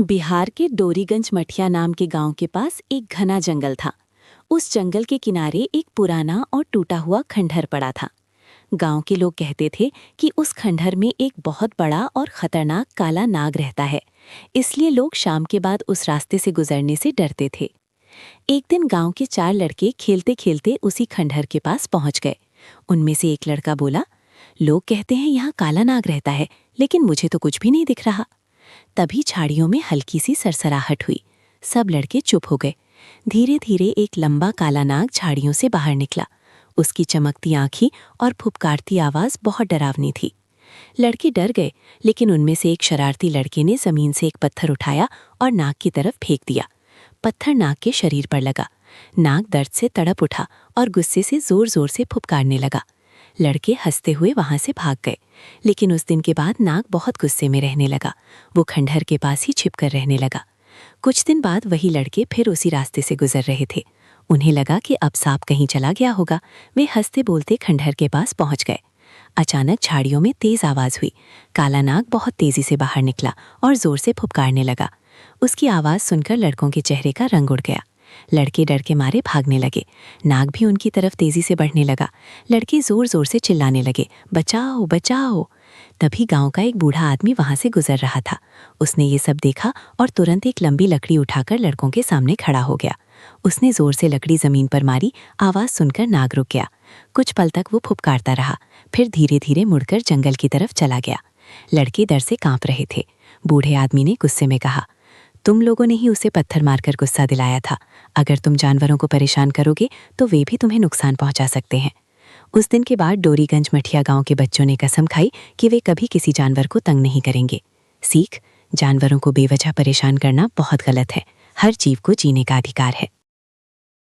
बिहार के डोरीगंज मठिया नाम के गांव के पास एक घना जंगल था। उस जंगल के किनारे एक पुराना और टूटा हुआ खंडहर पड़ा था। गांव के लोग कहते थे कि उस खंडहर में एक बहुत बड़ा और खतरनाक काला नाग रहता है, इसलिए लोग शाम के बाद उस रास्ते से गुजरने से डरते थे। एक दिन गांव के 4 लड़के खेलते खेलते उसी खंडहर के पास पहुंच गए। उनमें से एक लड़का बोला, लोग कहते हैं यहाँ काला नाग रहता है, लेकिन मुझे तो कुछ भी नहीं दिख रहा। तभी झाड़ियों में हल्की सी सरसराहट हुई। सब लड़के चुप हो गए। धीरे धीरे एक लंबा काला नाग झाड़ियों से बाहर निकला। उसकी चमकती आंखें और फुफकारती आवाज बहुत डरावनी थी। लड़के डर गए, लेकिन उनमें से एक शरारती लड़के ने जमीन से एक पत्थर उठाया और नाग की तरफ फेंक दिया। पत्थर नाग के शरीर पर लगा। नाग दर्द से तड़प उठा और गुस्से से जोर जोर से फुफकारने लगा। लड़के हंसते हुए वहां से भाग गए, लेकिन उस दिन के बाद नाग बहुत गुस्से में रहने लगा। वो खंडहर के पास ही छिपकर रहने लगा। कुछ दिन बाद वही लड़के फिर उसी रास्ते से गुजर रहे थे। उन्हें लगा कि अब सांप कहीं चला गया होगा। वे हंसते बोलते खंडहर के पास पहुंच गए। अचानक झाड़ियों में तेज आवाज हुई। काला नाग बहुत तेजी से बाहर निकला और जोर से फुफकारने लगा। उसकी आवाज सुनकर लड़कों के चेहरे का रंग उड़ गया। लड़के डर के मारे भागने लगे। नाग भी उनकी तरफ तेजी से बढ़ने लगा। लड़के जोर जोर से चिल्लाने लगे, बचाओ बचाओ। तभी गांव का एक बूढ़ा आदमी वहां से गुजर रहा था। उसने ये सब देखा और तुरंत एक लंबी लकड़ी उठाकर लड़कों के सामने खड़ा हो गया। उसने जोर से लकड़ी जमीन पर मारी। आवाज सुनकर नाग रुक गया। कुछ पल तक वो फुफकारता रहा, फिर धीरे धीरे मुड़कर जंगल की तरफ चला गया। लड़के डर से कांप रहे थे। बूढ़े आदमी ने गुस्से में कहा, तुम लोगों ने ही उसे पत्थर मारकर गुस्सा दिलाया था। अगर तुम जानवरों को परेशान करोगे तो वे भी तुम्हें नुकसान पहुंचा सकते हैं। उस दिन के बाद डोरीगंज मठिया गांव के बच्चों ने कसम खाई कि वे कभी किसी जानवर को तंग नहीं करेंगे। सीख, जानवरों को बेवजह परेशान करना बहुत गलत है। हर जीव को जीने का अधिकार है।